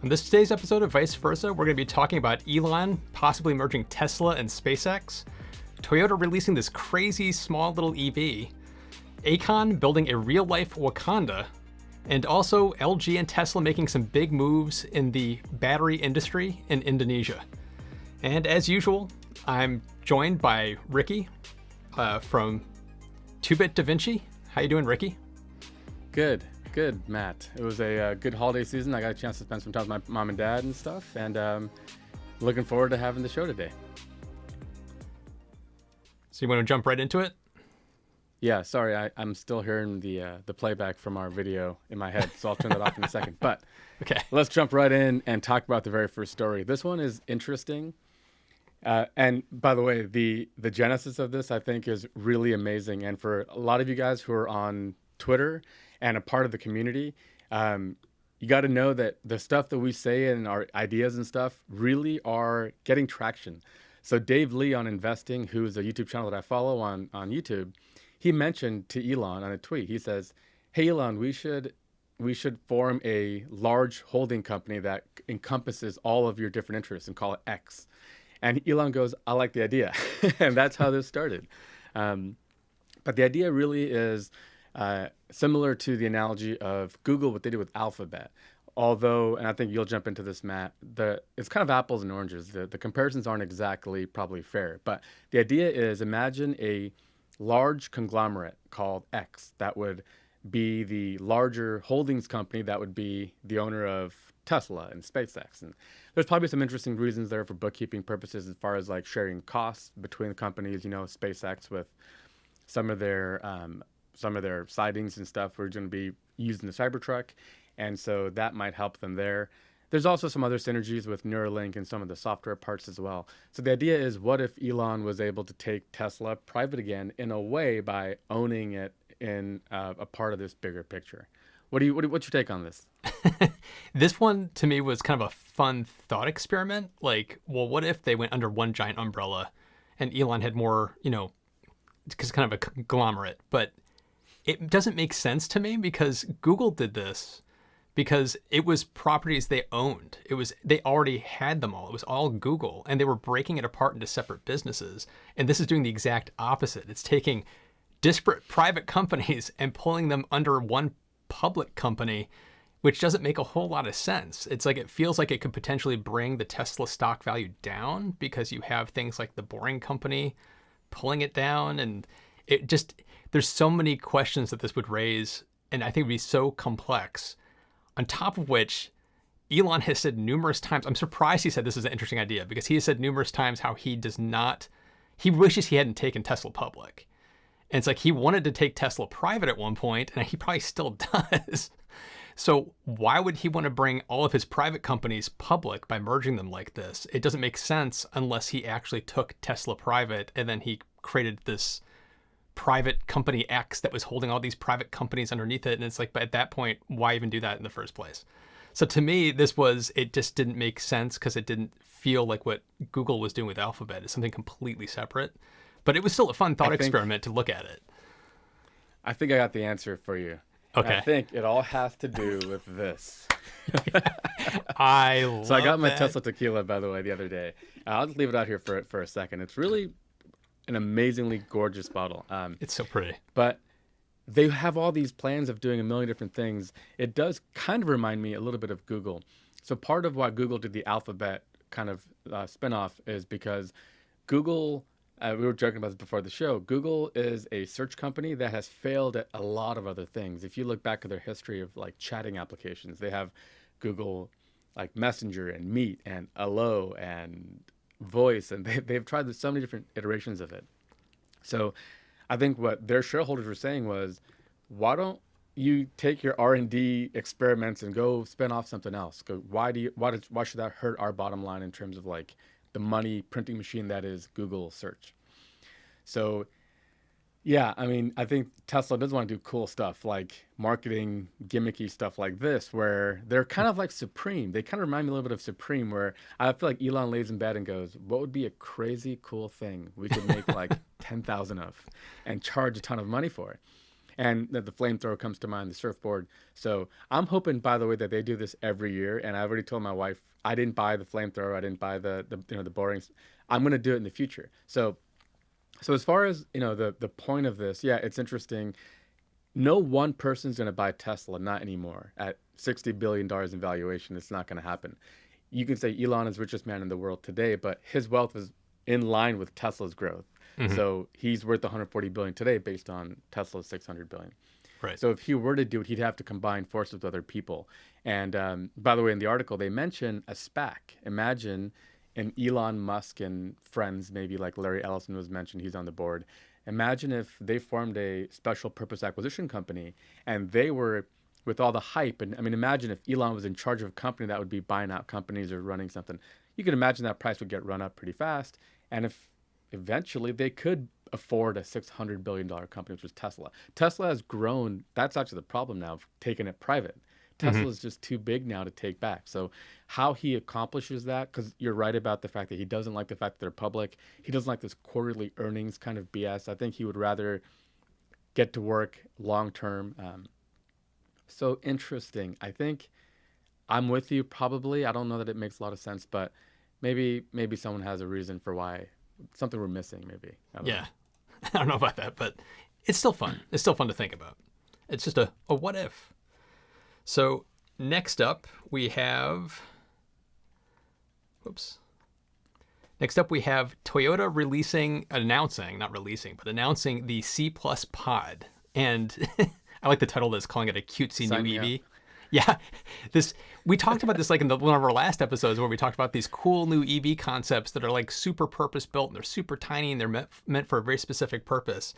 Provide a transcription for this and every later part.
On this today's episode of Vice Versa, we're going to be talking about Elon possibly merging Tesla and SpaceX, Toyota releasing this crazy small little EV, Akon building a real-life Wakanda, and also LG and Tesla making some big moves in the battery industry in Indonesia. And as usual, I'm joined by Ricky from 2-Bit Da Vinci. How you doing, Ricky? Good, Matt. It was a good holiday season. I got a chance to spend some time with my mom and dad and stuff, and looking forward to having the show today. So you want to jump right into it? Yeah, sorry, I'm still hearing the playback from our video in my head, so I'll turn that off in a second. But Okay. Let's jump right in and talk about the very first story. This one is interesting. And by the way, the genesis of this, I think, is really amazing. And for a lot of you guys who are on Twitter and a part of the community, you got to know that the stuff that we say and our ideas and stuff really are getting traction. So Dave Lee on Investing, who's a YouTube channel that I follow on YouTube, he mentioned to Elon on a tweet, he says, "Hey Elon, we should form a large holding company that encompasses all of your different interests and call it X." And Elon goes, "I like the idea." And that's how this started. But the idea really is similar to the analogy of Google, what they did with Alphabet. Although, and I think you'll jump into this, Matt, it's kind of apples and oranges. The comparisons aren't exactly probably fair. But the idea is, imagine a large conglomerate called X that would be the larger holdings company that would be the owner of Tesla and SpaceX. And there's probably some interesting reasons there for bookkeeping purposes as far as like sharing costs between the companies. You know, SpaceX with some of their sightings and stuff are going to be using the Cybertruck, and so that might help them there. There's also some other synergies with Neuralink and some of the software parts as well. So the idea is, what if Elon was able to take Tesla private again in a way by owning it in a part of this bigger picture? What's your take on this? This one to me was kind of a fun thought experiment. Like, well, what if they went under one giant umbrella and Elon had more, because kind of a conglomerate, but it doesn't make sense to me because Google did this because it was properties they owned. They already had them all. It was all Google, and they were breaking it apart into separate businesses. And this is doing the exact opposite. It's taking disparate private companies and pulling them under one public company, which doesn't make a whole lot of sense. It's like, it feels like it could potentially bring the Tesla stock value down because you have things like the Boring Company pulling it down. And there's so many questions that this would raise. And I think it would be so complex. On top of which, Elon has said numerous times, I'm surprised he said this is an interesting idea, because he has said numerous times how he wishes he hadn't taken Tesla public. And it's like, he wanted to take Tesla private at one point, and he probably still does. So why would he want to bring all of his private companies public by merging them like this? It doesn't make sense unless he actually took Tesla private and then he created this private company X that was holding all these private companies underneath it. And it's like, but at that point, why even do that in the first place? So to me, it just didn't make sense because it didn't feel like what Google was doing with Alphabet. It's something completely separate. But it was still a fun thought experiment to look at it. I think I got the answer for you. Okay. I think it all has to do with this. I got my that. Tesla tequila, by the way, the other day. I'll just leave it out here for a second. It's really an amazingly gorgeous bottle. It's so pretty. But they have all these plans of doing a million different things. It does kind of remind me a little bit of Google. So part of why Google did the Alphabet kind of spinoff is because Google, we were joking about this before the show, Google is a search company that has failed at a lot of other things. If you look back at their history of like chatting applications, they have Google like Messenger and Meet and Allo and Voice, and they've tried so many different iterations of it. So I think what their shareholders were saying was, why don't you take your R&D experiments and go spin off something else? Why should that hurt our bottom line in terms of like the money printing machine that is Google search? So yeah, I mean, I think Tesla does want to do cool stuff like marketing, gimmicky stuff like this, where they're kind of like Supreme. They kind of remind me a little bit of Supreme, where I feel like Elon lays in bed and goes, what would be a crazy cool thing we could make like 10,000 of and charge a ton of money for it? And the flamethrower comes to mind, the surfboard. So I'm hoping, by the way, that they do this every year. And I already told my wife, I didn't buy the flamethrower. I didn't buy the borings. I'm going to do it in the future. So as far as, the point of this, yeah, it's interesting. No one person's going to buy Tesla, not anymore. At $60 billion in valuation, it's not going to happen. You can say Elon is the richest man in the world today, but his wealth is in line with Tesla's growth. Mm-hmm. So he's worth 140 billion today based on Tesla's 600 billion. Right. So if he were to do it, he'd have to combine forces with other people. And by the way, in the article, they mention a SPAC. Imagine an Elon Musk and friends, maybe like Larry Ellison was mentioned, he's on the board. Imagine if they formed a special purpose acquisition company and they were, with all the hype, and I mean, imagine if Elon was in charge of a company that would be buying out companies or running something. You can imagine that price would get run up pretty fast. And if eventually they could afford a $600 billion company, which was Tesla. Tesla has grown. That's actually the problem now of taking it private. Tesla is just too big now to take back. So how he accomplishes that, because you're right about the fact that he doesn't like the fact that they're public. He doesn't like this quarterly earnings kind of BS. I think he would rather get to work long term. So interesting. I think I'm with you probably. I don't know that it makes a lot of sense, but maybe someone has a reason for why, something we're missing maybe. I don't know. I don't know about that, but it's still fun. It's still fun to think about. It's just a what if. So next up we have, Toyota announcing the C Plus Pod. And I like the title of this, calling it a cutesy Sign new me EV. up. Yeah, we talked about this like in one of our last episodes where we talked about these cool new EV concepts that are like super purpose built and they're super tiny and they're meant for a very specific purpose.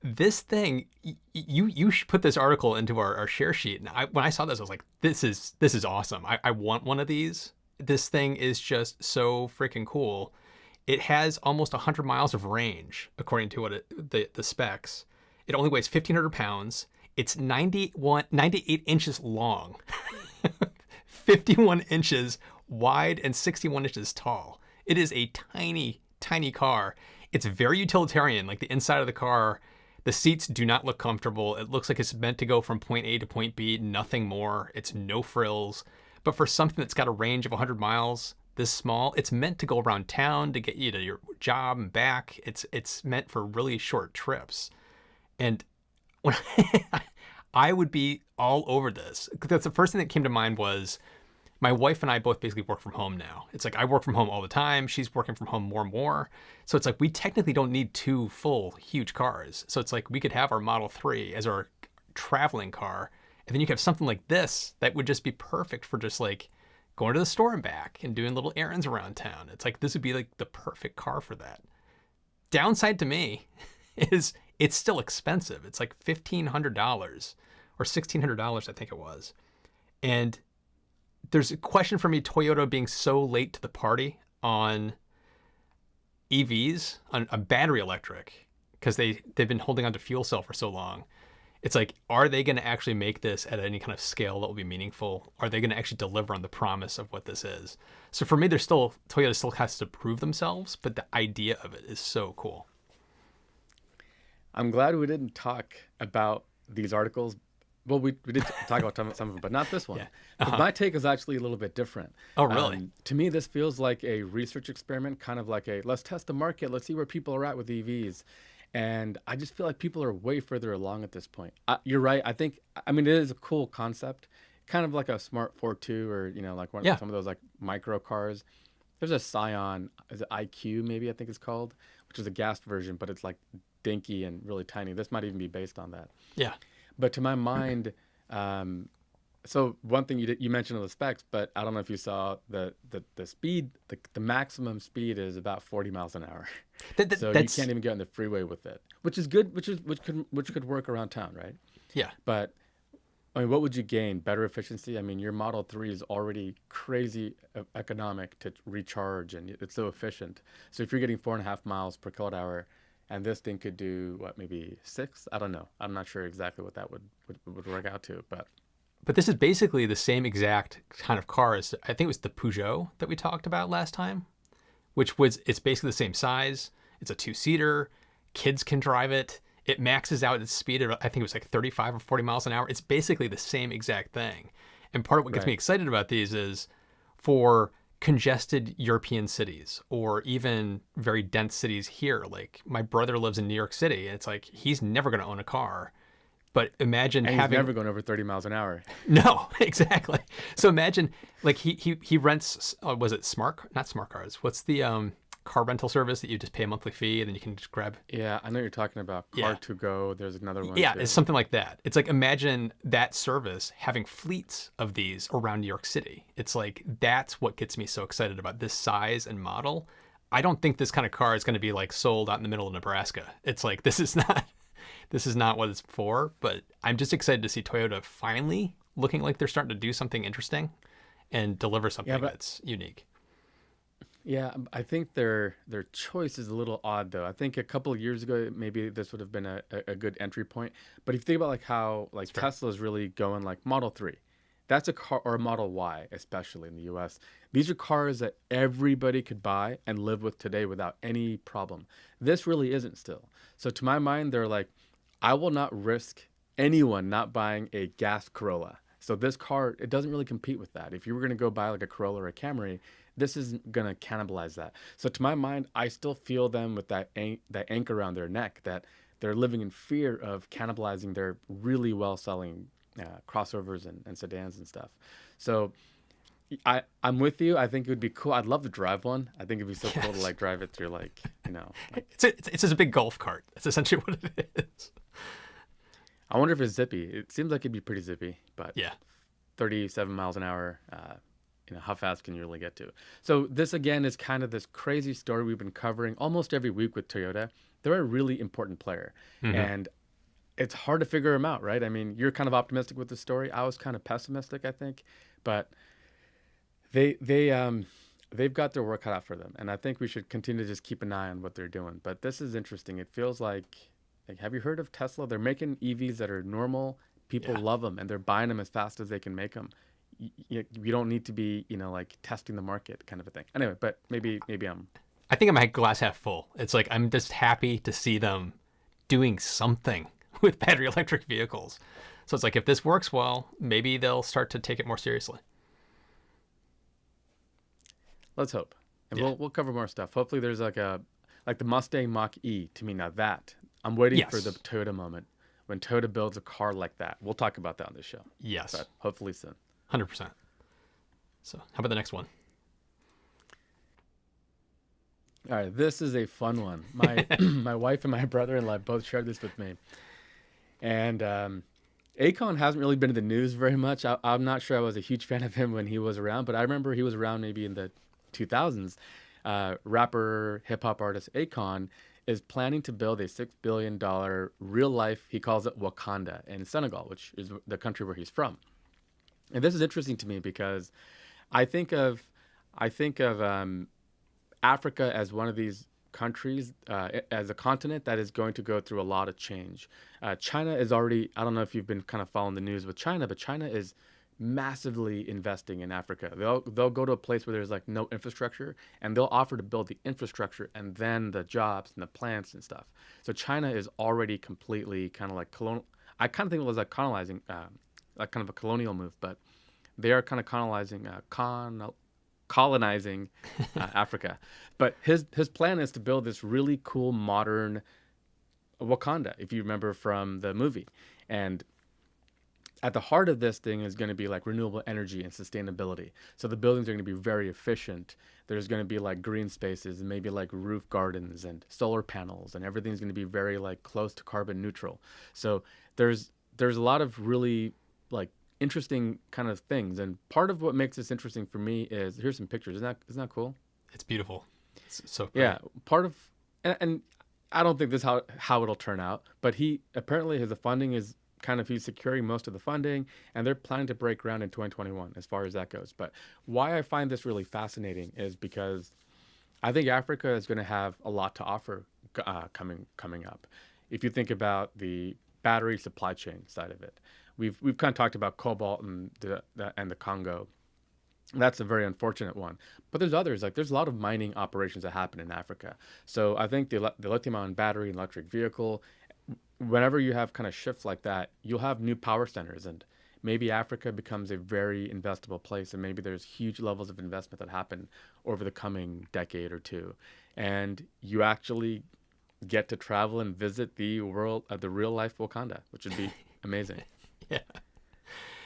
This thing, you should put this article into our share sheet. And when I saw this, I was like, this is awesome. I want one of these. This thing is just so freaking cool. It has almost 100 miles of range according to the specs. It only weighs 1,500 pounds. It's 98 inches long, 51 inches wide, and 61 inches tall. It is a tiny, tiny car. It's very utilitarian. Like the inside of the car, the seats do not look comfortable. It looks like it's meant to go from point A to point B, nothing more. It's no frills. But for something that's got a range of 100 miles, this small, it's meant to go around town to get you to your job and back. It's meant for really short trips. And when I would be all over this. That's the first thing that came to mind was my wife and I both basically work from home now. It's like I work from home all the time. She's working from home more and more. So it's like we technically don't need two full huge cars. So it's like we could have our Model 3 as our traveling car. And then you could have something like this that would just be perfect for just like going to the store and back and doing little errands around town. It's like this would be like the perfect car for that. Downside to me is it's still expensive. It's like $1,500 or $1,600, I think it was. And there's a question for me, Toyota being so late to the party on EVs, on battery electric, because they've been holding on to fuel cell for so long. It's like, are they going to actually make this at any kind of scale that will be meaningful? Are they going to actually deliver on the promise of what this is? So for me, Toyota still has to prove themselves, but the idea of it is so cool. I'm glad we didn't talk about these articles. Well, we did talk about some of them, but not this one. Yeah. But my take is actually a little bit different. Oh, really? To me, this feels like a research experiment, kind of like let's test the market. Let's see where people are at with EVs. And I just feel like people are way further along at this point. You're right. I mean, it is a cool concept, kind of like a Smart 42 or, like some of those like micro cars. There's a Scion, is it IQ maybe I think it's called, which is a gas version, but it's like dinky and really tiny. This might even be based on that. Yeah. But to my mind, so one thing you mentioned the specs, but I don't know if you saw the speed, the maximum speed is about 40 miles an hour. So you can't even get on the freeway with it, which is good, which could work around town, right? Yeah. But I mean, what would you gain? Better efficiency? I mean, your Model 3 is already crazy economic to recharge, and it's so efficient. So if you're getting 4.5 miles per kilowatt hour, and this thing could do maybe 6? I don't know. I'm not sure exactly what that would work out to, but this is basically the same exact kind of car as I think it was the Peugeot that we talked about last time, it's basically the same size. It's a 2-seater. Kids can drive it. It maxes out its speed at, I think it was like 35 or 40 miles an hour. It's basically the same exact thing. And part of what gets me Right. excited about these is for congested European cities or even very dense cities here. Like my brother lives in New York City, and it's like he's never going to own a car. But imagine And he's having never going over 30 miles an hour. no, exactly. So imagine like he rents was it not smart cars. What's the car rental service that you just pay a monthly fee and then you can just grab? Yeah, I know you're talking about Yeah. Car2Go. There's another one Yeah, too. it's something like that. It's like imagine that service having fleets of these around New York City. It's like that's what gets me so excited about this size and model. I don't think this kind of car is going to be like sold out in the middle of Nebraska. It's like this is not what it's for, but I'm just excited to see Toyota finally looking like they're starting to do something interesting and deliver something but that's unique. Yeah, I think their choice is a little odd though. I think a couple of years ago maybe this would have been a good entry point. But if you think about like how like Fair. Tesla is really going like Model 3. That's a car or a Model Y, especially in the US. These are cars that everybody could buy and live with today without any problem. This really isn't still. So to my mind, they're like, I will not risk anyone not buying a gas Corolla. So this car, it doesn't really compete with that. If you were going to go buy like a Corolla or a Camry, this isn't going to cannibalize that. So to my mind, I still feel them with that anchor around their neck that they're living in fear of cannibalizing their really well-selling crossovers and sedans and stuff. So I'm with you. I think it would be cool. I'd love to drive one. I think it'd be so cool to Yes. like drive it through like, like It's just a big golf cart. That's essentially what it is. I wonder if it's zippy. It seems like it'd be pretty zippy, but Yeah. 37 miles an hour, how fast can you really get to? So this again is kind of this crazy story we've been covering almost every week with Toyota. They're a really important player, and it's hard to figure them out, right? I mean, you're kind of optimistic with the story. I was kind of pessimistic, I think, but they've got their work cut out for them, and I think we should continue to just keep an eye on what they're doing. But this is interesting. It feels like have you heard of Tesla? They're making EVs that are normal. People Yeah. love them, and they're buying them as fast as they can make them. You don't need to be, like testing the market kind of a thing. Anyway, but maybe I'm I think I'm a glass half full. It's like I'm just happy to see them doing something with battery electric vehicles. So it's like if this works well, maybe they'll start to take it more seriously. let's hope, and Yeah. we'll cover more stuff. Hopefully, there's like the Mustang Mach E. To me, now that I'm waiting for the Yes. Toyota moment when Toyota builds a car like that. We'll talk about that on this show, Yes. but hopefully soon. 100%. So how about the next one? All right, this is a fun one. My my wife and my brother-in-law both shared this with me, and Akon hasn't really been in the news very much. I'm not sure I was a huge fan of him when he was around, but I remember he was around maybe in the 2000s. Rapper, hip hop artist Akon is planning to build a $6 billion real life. He calls it Wakanda in Senegal, which is the country where he's from. And this is interesting to me because I think of Africa as one of these countries, as a continent that is going to go through a lot of change. China is already, I don't know if you've been kind of following the news with China, but China is massively investing in Africa. They'll go to a place where there's like no infrastructure, and they'll offer to build the infrastructure and then the jobs and the plants and stuff. So China is already completely kind of like I kind of think it was like colonizing, like kind of a colonial move, but they are kind of colonizing Africa. But his plan is to build this really cool modern Wakanda, if you remember from the movie. And at the heart of this thing is going to be like renewable energy and sustainability. So the buildings are going to be very efficient. There's going to be like green spaces and maybe like roof gardens and solar panels, and everything's going to be very like close to carbon neutral. So there's a lot of really like interesting kind of things. And part of what makes this interesting for me is here's some pictures. Isn't that cool? It's beautiful. It's so great. Yeah. Part of and I don't think this is how it'll turn out, but he apparently the funding is kind of he's securing most of the funding, and they're planning to break ground in 2021 as far as that goes. But why I find this really fascinating is because I think Africa is going to have a lot to offer coming up. If you think about the battery supply chain side of it, we've kind of talked about cobalt and the Congo. That's a very unfortunate one. But there's others, like there's a lot of mining operations that happen in Africa. So I think the lithium-ion battery and electric vehicle, whenever you have kind of shifts like that, you'll have new power centers, and maybe Africa becomes a very investable place, and maybe there's huge levels of investment that happen over the coming decade or two, and you actually get to travel and visit the world of the real life Wakanda, which would be amazing. Yeah.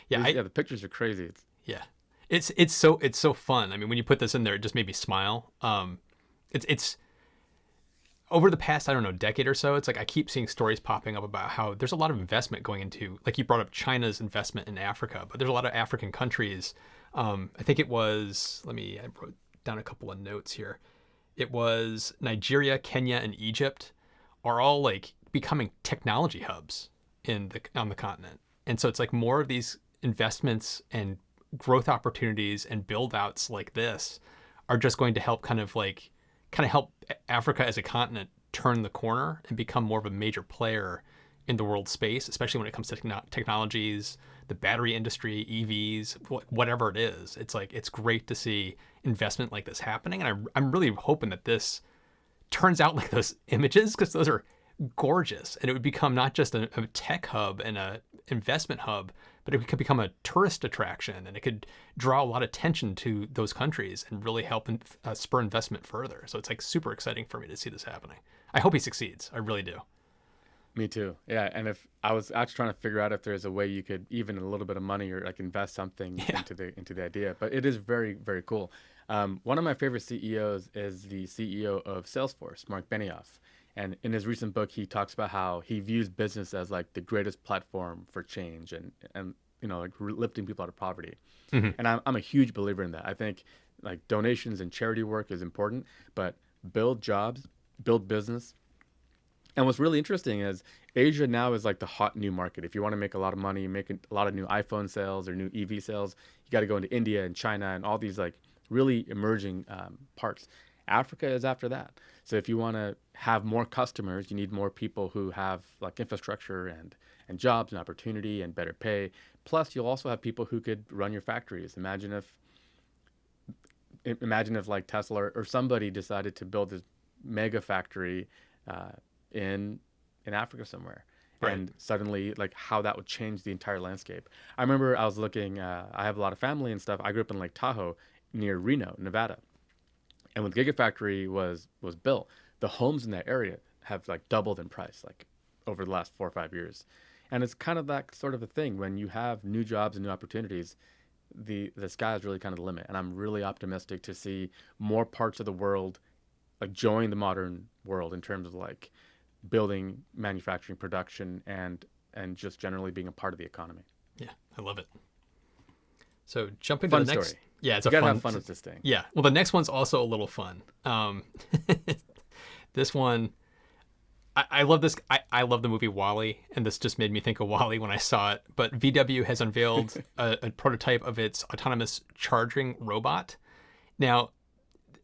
Yeah. Yeah, the pictures are crazy. Yeah. It's so fun. I mean, when you put this in there, it just made me smile. It's over the past, I don't know, decade or so, it's like I keep seeing stories popping up about how there's a lot of investment going into, like you brought up China's investment in Africa, but there's a lot of African countries. I think it was, I wrote down a couple of notes here. It was Nigeria, Kenya, and Egypt are all like becoming technology hubs on the continent. And so it's like more of these investments and growth opportunities and build outs like this are just going to help kind of help Africa as a continent turn the corner and become more of a major player in the world space, especially when it comes to technologies, the battery industry, EVs, whatever it is. It's like, it's great to see investment like this happening. And I'm really hoping that this turns out like those images, because those are gorgeous. And it would become not just a tech hub and a investment hub, but it could become a tourist attraction, and it could draw a lot of attention to those countries and really help spur investment further. So it's like super exciting for me to see this happening. I hope he succeeds. I really do. Me too. Yeah, and if I was actually trying to figure out if there's a way you could even a little bit of money or like invest something into the idea, but it is very, very cool. One of my favorite CEOs is the CEO of Salesforce, Mark Benioff. And in his recent book, he talks about how he views business as like the greatest platform for change and like lifting people out of poverty. Mm-hmm. And I'm a huge believer in that. I think like donations and charity work is important, but build jobs, build business. And what's really interesting is Asia now is like the hot new market. If you want to make a lot of money, make a lot of new iPhone sales or new EV sales, you got to go into India and China and all these like really emerging parts. Africa is after that. So if you want to have more customers, you need more people who have like infrastructure and jobs and opportunity and better pay. Plus, you'll also have people who could run your factories. Imagine if like Tesla or somebody decided to build this mega factory in Africa somewhere. Right. And suddenly, like how that would change the entire landscape. I remember I was looking, I have a lot of family and stuff. I grew up in Lake Tahoe near Reno, Nevada. And when the Gigafactory was built, the homes in that area have like doubled in price, like over the last 4 or 5 years. And it's kind of that sort of a thing. When you have new jobs and new opportunities, the sky is really kind of the limit. And I'm really optimistic to see more parts of the world like join the modern world in terms of like building, manufacturing, production, and just generally being a part of the economy. Yeah, I love it. So jumping to the next. Story. Yeah, it's you a gotta fun. Have fun with this thing. Yeah. Well, the next one's also a little fun. This one, I love this. I love the movie WALL-E, and this just made me think of WALL-E when I saw it. But VW has unveiled a prototype of its autonomous charging robot. Now,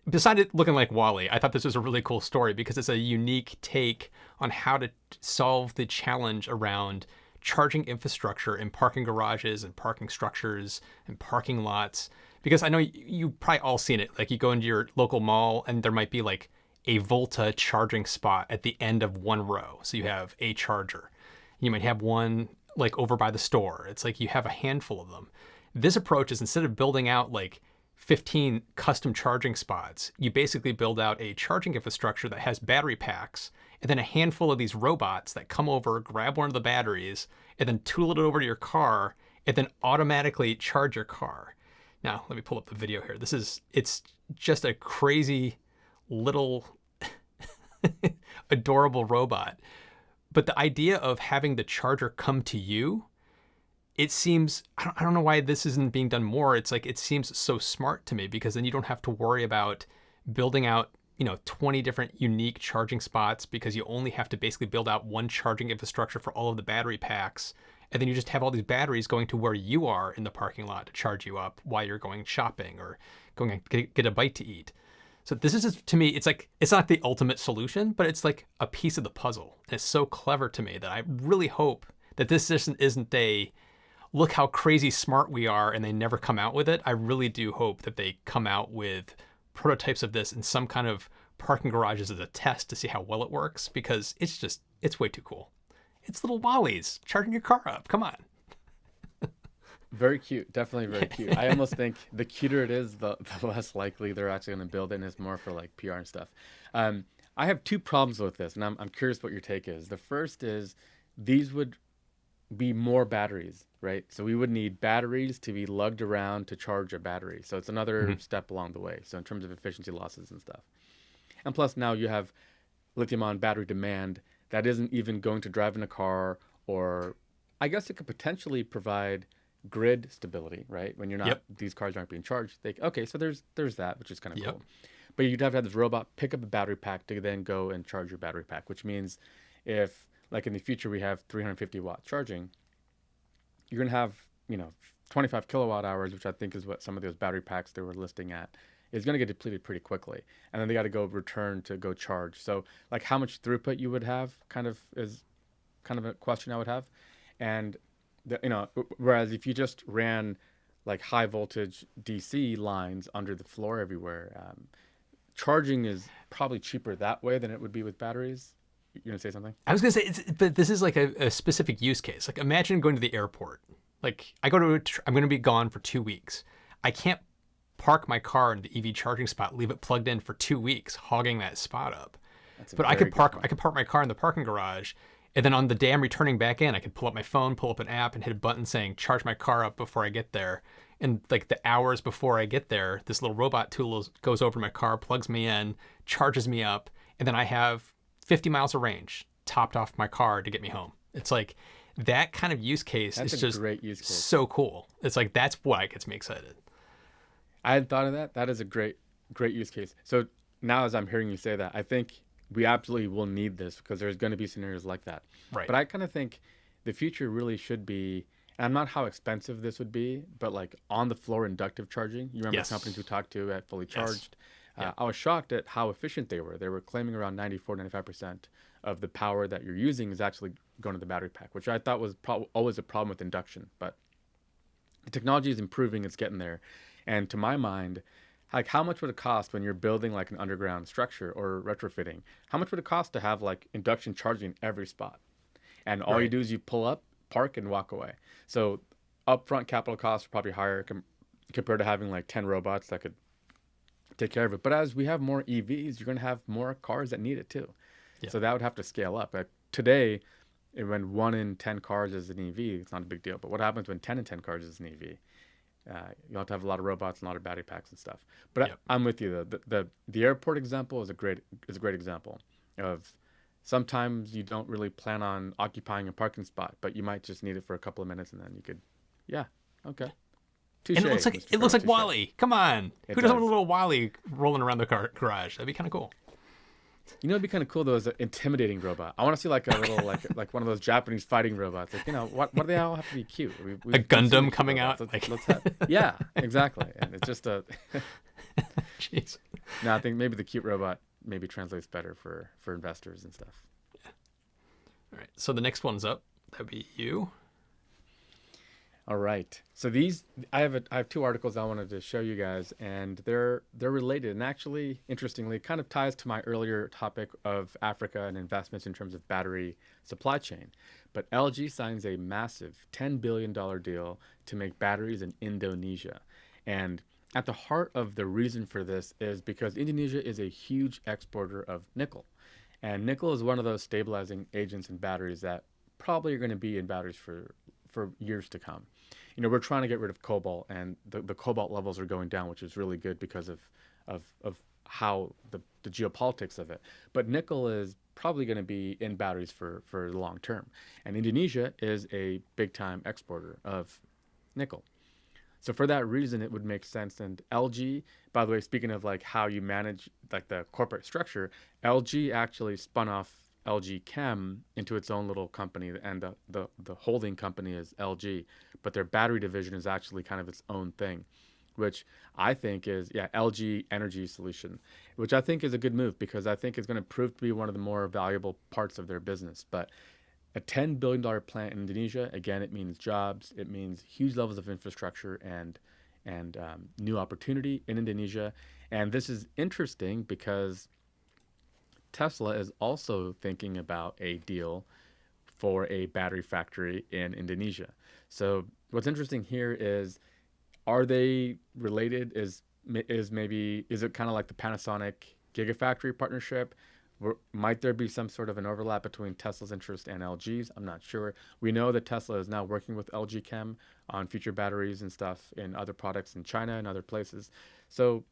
besides it looking like WALL-E, I thought this was a really cool story because it's a unique take on how to solve the challenge around charging infrastructure in parking garages and parking structures and parking lots. Because I know you probably all seen it. Like you go into your local mall and there might be like a Volta charging spot at the end of one row. So you have a charger. You might have one like over by the store. It's like you have a handful of them. This approach is instead of building out like 15 custom charging spots, you basically build out a charging infrastructure that has battery packs and then a handful of these robots that come over, grab one of the batteries, and then tool it over to your car and then automatically charge your car. Now, let me pull up the video here. It's just a crazy little adorable robot. But the idea of having the charger come to you, it seems, I don't know why this isn't being done more. It's like, it seems so smart to me because then you don't have to worry about building out, 20 different unique charging spots because you only have to basically build out one charging infrastructure for all of the battery packs. And then you just have all these batteries going to where you are in the parking lot to charge you up while you're going shopping or going to get a bite to eat. So this is just, to me, it's like, it's not the ultimate solution, but it's like a piece of the puzzle. And it's so clever to me that I really hope that this isn't a look how crazy smart we are and they never come out with it. I really do hope that they come out with prototypes of this in some kind of parking garages as a test to see how well it works, because it's way too cool. It's little Wallies charging your car up. Come on. Very cute, definitely very cute. I almost think the cuter it is, the less likely they're actually going to build it, and it's more for like PR and stuff. I have two problems with this, and I'm curious what your take is. The first is these would be more batteries, right? So we would need batteries to be lugged around to charge a battery. So it's another step along the way. So in terms of efficiency losses and stuff. And plus now you have lithium ion battery demand that isn't even going to drive in a car, or I guess it could potentially provide grid stability, right? When you're not, Yep. these cars aren't being charged. Okay, so there's that, which is kind of Yep. cool. But you'd have to have this robot pick up a battery pack to then go and charge your battery pack, which means if like in the future we have 350-watt charging, you're going to have, 25 kilowatt hours, which I think is what some of those battery packs they were listing at, is going to get depleted pretty quickly. And then they got to go return to go charge. So like how much throughput you would have is kind of a question I would have. And whereas if you just ran like high voltage DC lines under the floor everywhere, charging is probably cheaper that way than it would be with batteries. You're gonna say something? I was gonna say, but this is like a specific use case. Like, imagine going to the airport. Like, I'm gonna be gone for 2 weeks. I can't park my car in the EV charging spot, leave it plugged in for 2 weeks, hogging that spot up. But I could park my car in the parking garage, and then on the day I'm returning back in, I could pull up my phone, pull up an app, and hit a button saying charge my car up before I get there. And like the hours before I get there, this little robot tool goes over to my car, plugs me in, charges me up, and then I have 50 miles of range topped off my car to get me home. It's like that kind of use case That's is a just great use case. so cool. It's like that's what gets me excited. I hadn't thought of that. That is a great use case. So now as I'm hearing you say that, I think we absolutely will need this because there's going to be scenarios like that. Right. But I kind of think the future really should be, and I'm not how expensive this would be, but like on the floor inductive charging. You remember Yes. the companies we talked to at Fully Charged? Yeah. I was shocked at how efficient they were. They were claiming around 94-95% of the power that you're using is actually going to the battery pack, which I thought was always a problem with induction. But the technology is improving. It's getting there. And to my mind, like how much would it cost when you're building like an underground structure or retrofitting? How much would it cost to have like induction charging every spot? And all you do is you pull up, park, and walk away. So upfront capital costs are probably higher compared to having like 10 robots that could take care of it. But as we have more EVs, you're going to have more cars that need it too. Yeah. So that would have to scale up. Today, when 1 in 10 cars is an EV, it's not a big deal. But what happens when 10 in 10 cars is an EV? You have to have a lot of robots and a lot of battery packs and stuff. But I'm with you though. The airport example is a great example of sometimes you don't really plan on occupying a parking spot, but you might just need it for a couple of minutes and then you could, okay. Touché, And it looks like touché. Wally. Come on. It Who doesn't want does. a little Wally rolling around the garage? That'd be kind of cool. You know, it'd be kind of cool though, is an intimidating robot. I want to see like a little like one of those Japanese fighting robots. Like, what do they all have to be cute? A we've seen Gundam cute coming robots. out. Let's have, yeah, exactly. And it's just a. Jeez. No, I think maybe the cute robot maybe translates better for investors and stuff. All right. So the next one's up. That'd be you. All right. So I have 2 articles I wanted to show you guys, and they're related, and actually, interestingly, kind of ties to my earlier topic of Africa and investments in terms of battery supply chain. But LG signs a massive $10 billion deal to make batteries in Indonesia, and at the heart of the reason for this is because Indonesia is a huge exporter of nickel, and nickel is one of those stabilizing agents in batteries that probably are going to be in batteries for years to come. We're trying to get rid of cobalt, and the cobalt levels are going down, which is really good because of how the geopolitics of it. But nickel is probably going to be in batteries for the long term. And Indonesia is a big time exporter of nickel. So for that reason, it would make sense. And LG, by the way, speaking of like how you manage like the corporate structure, LG actually spun off LG Chem into its own little company, and the holding company is LG, but their battery division is actually kind of its own thing, which I think is LG Energy Solution, which I think is a good move because I think it's going to prove to be one of the more valuable parts of their business. But a $10 billion plant in Indonesia, again, it means jobs, it means huge levels of infrastructure and new opportunity in Indonesia. And this is interesting because Tesla is also thinking about a deal for a battery factory in Indonesia. So what's interesting here is, are they related? Is it kind of like the Panasonic Gigafactory partnership? Might there be some sort of an overlap between Tesla's interest and LG's? I'm not sure. We know that Tesla is now working with LG Chem on future batteries and stuff in other products in China and other places. So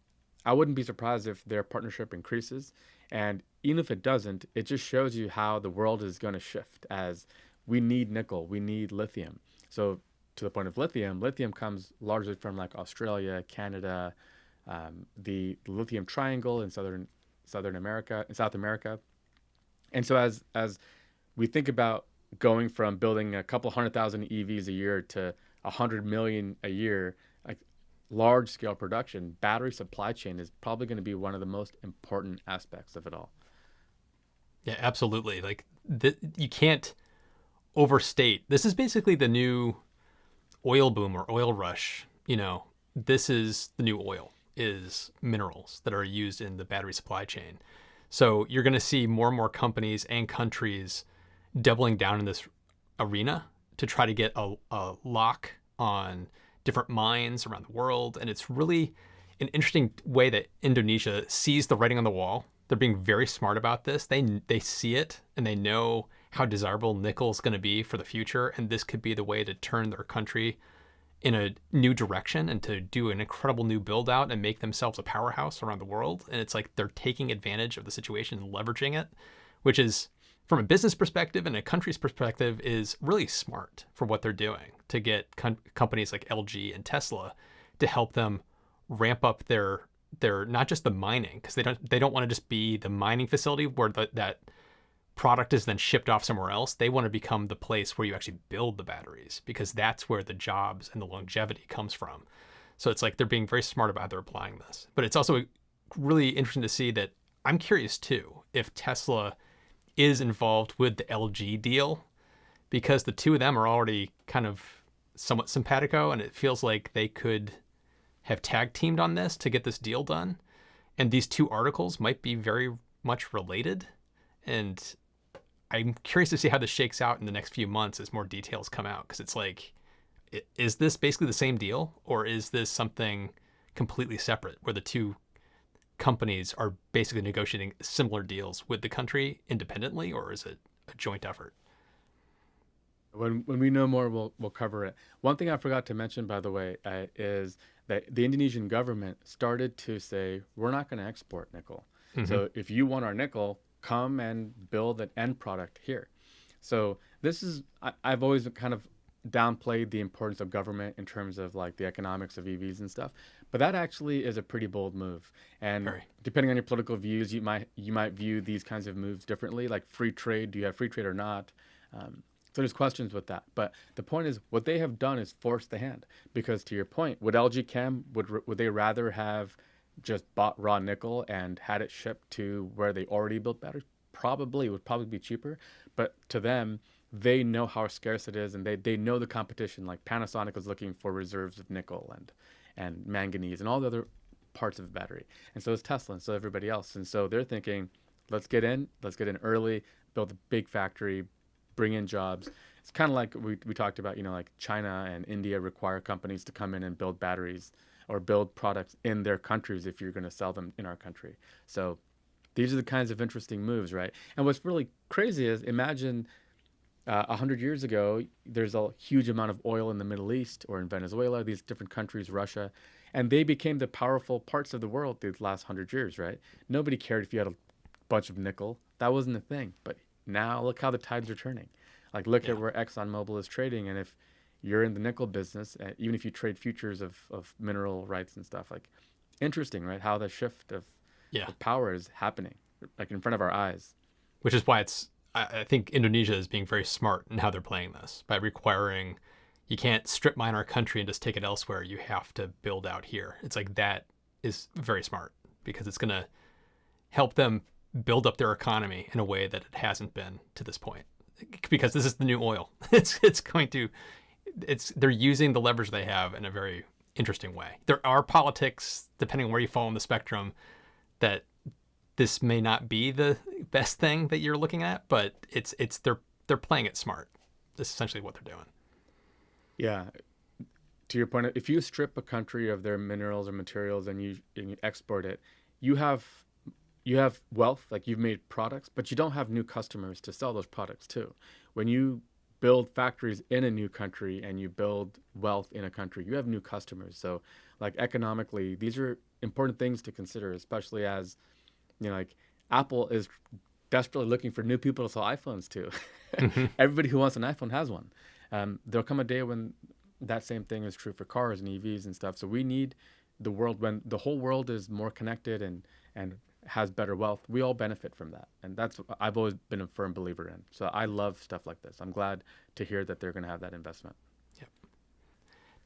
I wouldn't be surprised if their partnership increases. And even if it doesn't, it just shows you how the world is going to shift, as we need nickel, we need lithium. So to the point of lithium, lithium comes largely from like Australia, Canada, the lithium triangle in South America. And so as we think about going from building a couple 100,000 EVs a year to 100 million a year, like large scale production, battery supply chain is probably going to be one of the most important aspects of it all. Yeah, absolutely. Like you can't overstate. This is basically the new oil boom or oil rush. This is the new oil, is minerals that are used in the battery supply chain. So you're going to see more and more companies and countries doubling down in this arena to try to get a lock on different mines around the world. And it's really an interesting way that Indonesia sees the writing on the wall. They're being very smart about this. They see it, and they know how desirable nickel is going to be for the future. And this could be the way to turn their country in a new direction and to do an incredible new build out and make themselves a powerhouse around the world. And it's like they're taking advantage of the situation and leveraging it, which is, from a business perspective and a country's perspective, is really smart for what they're doing to get companies like LG and Tesla to help them ramp up their not just the mining, because they don't want to just be the mining facility where that product is then shipped off somewhere else. They want to become the place where you actually build the batteries, because that's where the jobs and the longevity comes from. So it's like they're being very smart about how they're applying this. But it's also really interesting to see that I'm curious too if Tesla is involved with the LG deal, because the two of them are already kind of somewhat simpatico, and it feels like they could have tag teamed on this to get this deal done. And these two articles might be very much related. And I'm curious to see how this shakes out in the next few months as more details come out, because it's like, is this basically the same deal, or is this something completely separate where the two companies are basically negotiating similar deals with the country independently, or is it a joint effort? When we know more, we'll cover it. One thing I forgot to mention, by the way, is that the Indonesian government started to say, we're not going to export nickel. Mm-hmm. So if you want our nickel, come and build an end product here. So this is, I've always kind of downplayed the importance of government in terms of like the economics of EVs and stuff, but that actually is a pretty bold move. And depending on your political views, you might view these kinds of moves differently, like free trade. Do you have free trade or not? So there's questions with that. But the point is, what they have done is force the hand. Because to your point, would LG Chem, would they rather have just bought raw nickel and had it shipped to where they already built batteries? Probably. It would probably be cheaper. But to them, they know how scarce it is, and they know the competition. Like Panasonic is looking for reserves of nickel and manganese and all the other parts of the battery. And so is Tesla, and so everybody else. And so they're thinking, let's get in early, build a big factory, bring in jobs. It's kind of like we talked about, like China and India require companies to come in and build batteries or build products in their countries if you're going to sell them in our country. So these are the kinds of interesting moves, right? And what's really crazy is, imagine 100 years ago, there's a huge amount of oil in the Middle East or in Venezuela, these different countries, Russia, and they became the powerful parts of the world these last 100 years, right? Nobody cared if you had a bunch of nickel. That wasn't a thing. But now look how the tides are turning. Like, look at where ExxonMobil is trading. And if you're in the nickel business, even if you trade futures of mineral rights and stuff, like, interesting, right? How the shift of power is happening, like, in front of our eyes. Which is why I think Indonesia is being very smart in how they're playing this, by requiring, you can't strip mine our country and just take it elsewhere. You have to build out here. It's like, that is very smart, because it's going to help them build up their economy in a way that it hasn't been to this point, because this is the new oil. They're using the leverage they have in a very interesting way. There are politics, depending on where you fall on the spectrum, that this may not be the best thing that you're looking at, but they're playing it smart. This is essentially what they're doing. Yeah. To your point, if you strip a country of their minerals or materials and you export it, you have wealth, like you've made products, but you don't have new customers to sell those products to. When you build factories in a new country and you build wealth in a country, you have new customers. So like economically, these are important things to consider, especially as, like Apple is desperately looking for new people to sell iPhones to. Everybody who wants an iPhone has one. There'll come a day when that same thing is true for cars and EVs and stuff. So we need the world, when the whole world is more connected and has better wealth, we all benefit from that. And that's what I've always been a firm believer in. So I love stuff like this. I'm glad to hear that they're going to have that investment. Yep.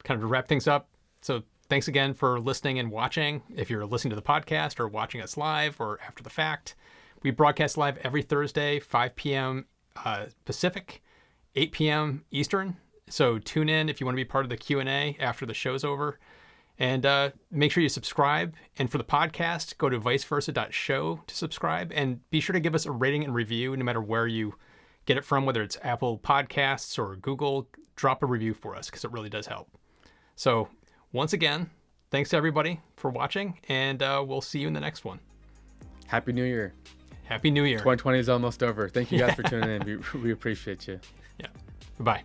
Kind of to wrap things up. So thanks again for listening and watching. If you're listening to the podcast or watching us live or after the fact, we broadcast live every Thursday, 5 p.m. Pacific, 8 p.m. Eastern. So tune in if you want to be part of the Q&A after the show's over. And make sure you subscribe. And for the podcast, go to viceversa.show to subscribe. And be sure to give us a rating and review no matter where you get it from, whether it's Apple Podcasts or Google. Drop a review for us because it really does help. So once again, thanks to everybody for watching. And we'll see you in the next one. Happy New Year. Happy New Year. 2020 is almost over. Thank you guys for tuning in. We appreciate you. Yeah. Bye.